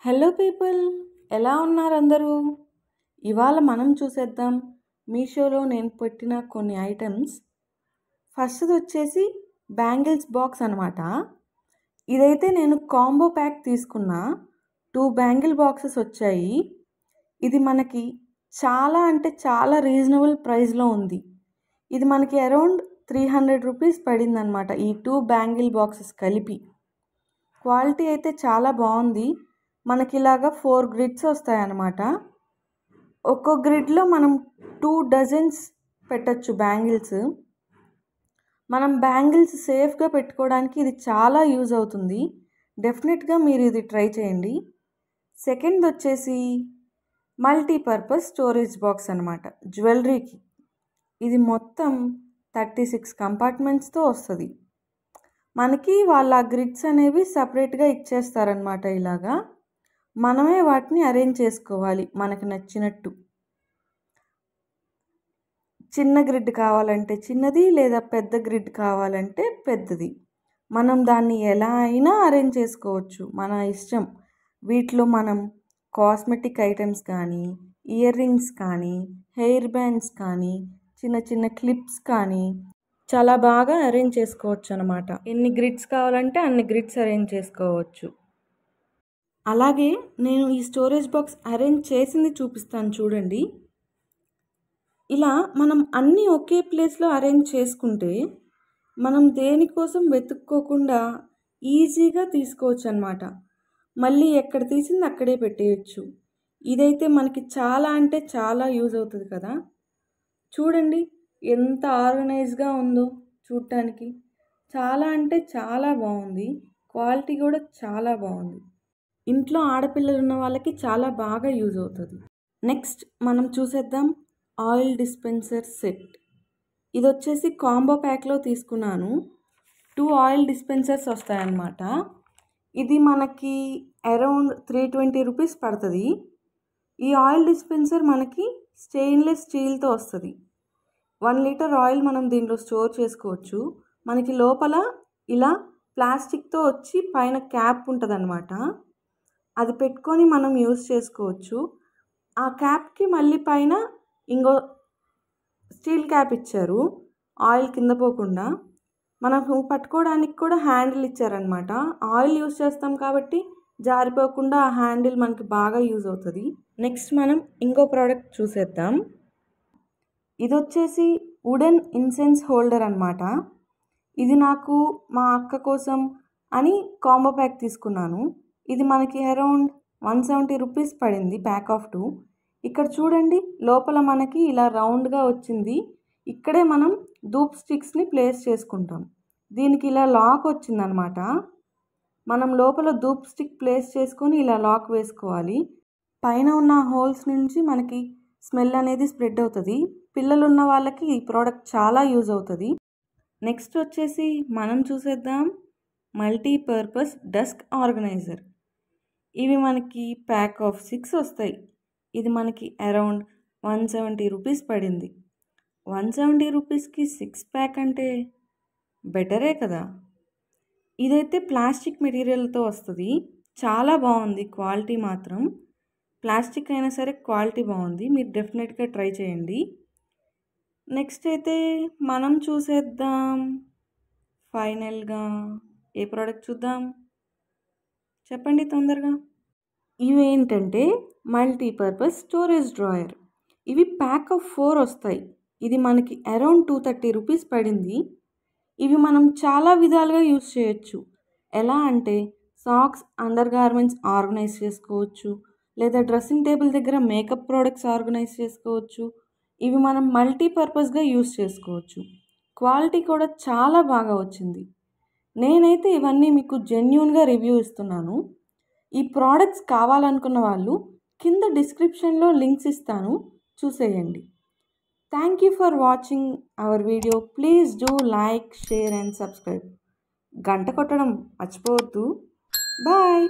Hello people, ఎలా ఉన్నారు అందరూ? ఇవాళ మనం చూసేద్దాం మీషోలో నేను పెట్టిన కొన్ని ఐటమ్స్. ఫస్ట్ది వచ్చేసి బ్యాంగిల్స్ బాక్స్ అనమాట. ఇదైతే నేను కాంబో ప్యాక్ తీసుకున్నా. 2 బ్యాంగిల్ బాక్సెస్ వచ్చాయి. ఇది మనకి చాలా అంటే చాలా రీజనబుల్ ప్రైస్లో ఉంది. ఇది మనకి అరౌండ్ 300 రూపీస్ పడిందనమాట ఈ 2 బ్యాంగిల్ బాక్సెస్ కలిపి. క్వాలిటీ అయితే చాలా బాగుంది. మనకి ఇలాగా 4 గ్రిడ్స్ వస్తాయన్నమాట. ఒక్కో గ్రిడ్లో మనం 2 డజన్స్ పెట్టచ్చు బ్యాంగిల్స్. మనం బ్యాంగిల్స్ సేఫ్గా పెట్టుకోవడానికి ఇది చాలా యూజ్ అవుతుంది. డెఫినెట్గా మీరు ఇది ట్రై చేయండి. సెకండ్ వచ్చేసి మల్టీపర్పస్ స్టోరేజ్ బాక్స్ అనమాట, జ్యువెలరీకి. ఇది మొత్తం 36 కంపార్ట్మెంట్స్తో వస్తుంది. మనకి వాళ్ళ గ్రిడ్స్ అనేవి సపరేట్గా ఇచ్చేస్తారనమాట. ఇలాగా మనమే వాటిని అరేంజ్ చేసుకోవాలి మనకు నచ్చినట్టు. చిన్న గ్రిడ్ కావాలంటే చిన్నది, లేదా పెద్ద గ్రిడ్ కావాలంటే పెద్దది. మనం దాన్ని ఎలా అయినా అరేంజ్ చేసుకోవచ్చు, మన ఇష్టం. వీటిలో మనం కాస్మెటిక్ ఐటమ్స్ కానీ, ఇయర్ రింగ్స్ కానీ, హెయిర్ బ్యాండ్స్ కానీ, చిన్న చిన్న క్లిప్స్ కానీ చాలా బాగా అరేంజ్ చేసుకోవచ్చు అనమాట. ఎన్ని గ్రిడ్స్ కావాలంటే అన్ని గ్రిడ్స్ అరేంజ్ చేసుకోవచ్చు. అలాగే నేను ఈ స్టోరేజ్ బాక్స్ అరేంజ్ చేసింది చూపిస్తాను చూడండి. ఇలా మనం అన్నీ ఒకే ప్లేస్లో అరేంజ్ చేసుకుంటే మనం దేనికోసం వెతుక్కోకుండా ఈజీగా తీసుకోవచ్చు అనమాట. మళ్ళీ ఎక్కడ తీసింది అక్కడే పెట్టేయచ్చు. ఇదైతే మనకి చాలా అంటే చాలా యూజ్ అవుతుంది కదా. చూడండి ఎంత ఆర్గనైజ్గా ఉందో చూడటానికి. చాలా అంటే చాలా బాగుంది. క్వాలిటీ కూడా చాలా బాగుంది. ఇంట్లో ఆడపిల్లలు ఉన్న వాళ్ళకి చాలా బాగా యూజ్ అవుతుంది. నెక్స్ట్ మనం చూసేద్దాం ఆయిల్ డిస్పెన్సర్ సెట్. ఇది వచ్చేసి కాంబో ప్యాక్లో తీసుకున్నాను. 2 ఆయిల్ డిస్పెన్సర్స్ వస్తాయన్నమాట. ఇది మనకి అరౌండ్ 320 రూపీస్ పడుతుంది. ఈ ఆయిల్ డిస్పెన్సర్ మనకి స్టెయిన్లెస్ స్టీల్తో వస్తుంది. 1 లీటర్ ఆయిల్ మనం దీంట్లో స్టోర్ చేసుకోవచ్చు. మనకి లోపల ఇలా ప్లాస్టిక్తో వచ్చి పైన క్యాప్ ఉంటుంది అనమాట. అది పెట్టుకొని మనం యూజ్ చేసుకోవచ్చు. ఆ క్యాప్కి మళ్ళీ పైన ఇంకో స్టీల్ క్యాప్ ఇచ్చారు, ఆయిల్ కింద పోకుండా. మనం పట్టుకోవడానికి కూడా హ్యాండిల్ ఇచ్చారనమాట. ఆయిల్ యూజ్ చేస్తాం కాబట్టి జారిపోకుండా ఆ హ్యాండిల్ మనకి బాగా యూజ్ అవుతుంది. నెక్స్ట్ మనం ఇంకో ప్రోడక్ట్ చూసేద్దాం. ఇది వచ్చేసి వుడెన్ ఇన్సెన్స్ హోల్డర్ అనమాట. ఇది నాకు మా అక్క కోసం అని కాంబో ప్యాక్ తీసుకున్నాను. ఇది మనకి అరౌండ్ 170 రూపీస్ పడింది, ప్యాక్ ఆఫ్ 2. ఇక్కడ చూడండి లోపల మనకి ఇలా రౌండ్గా వచ్చింది. ఇక్కడే మనం ధూప్ స్టిక్స్ని ప్లేస్ చేసుకుంటాం. దీనికి ఇలా లాక్ వచ్చిందనమాట. మనం లోపల ధూప్ స్టిక్ ప్లేస్ చేసుకొని ఇలా లాక్ వేసుకోవాలి. పైన ఉన్న హోల్స్ నుంచి మనకి స్మెల్ అనేది స్ప్రెడ్ అవుతుంది. పిల్లలు ఉన్న వాళ్ళకి ఈ ప్రోడక్ట్ చాలా యూజ్ అవుతుంది. నెక్స్ట్ వచ్చేసి మనం చూసేద్దాం మల్టీపర్పస్ డెస్క్ ఆర్గనైజర్. ఇవి మనకి ప్యాక్ ఆఫ్ 6 వస్తాయి. ఇది మనకి అరౌండ్ 170 రూపీస్ పడింది. 170 రూపీస్కి 6 ప్యాక్ అంటే బెటరే కదా. ఇదైతే ప్లాస్టిక్ మెటీరియల్తో వస్తుంది. చాలా బాగుంది క్వాలిటీ మాత్రం. ప్లాస్టిక్ అయినా సరే క్వాలిటీ బాగుంది. మీరు డెఫినెట్గా ట్రై చేయండి. నెక్స్ట్ అయితే మనం చూసేద్దాం ఫైనల్గా ఏ ప్రోడక్ట్ చూద్దాం చెప్పండి తొందరగా. ఇవేంటంటే మల్టీపర్పస్ స్టోరేజ్ డ్రాయర్. ఇవి ప్యాక్ ఆఫ్ 4 వస్తాయి. ఇది మనకి అరౌండ్ 230 రూపీస్ పడింది. ఇవి మనం చాలా విధాలుగా యూజ్ చేయొచ్చు. ఎలా అంటే సాక్స్, అండర్ గార్మెంట్స్ ఆర్గనైజ్ చేసుకోవచ్చు, లేదా డ్రెస్సింగ్ టేబుల్ దగ్గర మేకప్ ప్రోడక్ట్స్ ఆర్గనైజ్ చేసుకోవచ్చు. ఇవి మనం మల్టీపర్పస్గా యూజ్ చేసుకోవచ్చు. క్వాలిటీ కూడా చాలా బాగా వచ్చింది. నేనైతే ఇవన్నీ మీకు జెన్యూన్గా రివ్యూ ఇస్తున్నాను. ఈ ప్రోడక్ట్స్ కావాలనుకున్న వాళ్ళు కింద డిస్క్రిప్షన్లో లింక్స్ ఇస్తాను, చూసేయండి. Thank you for watching our video. Please do like, share and subscribe. గంట కొట్టడం మర్చిపోవద్దు. బాయ్.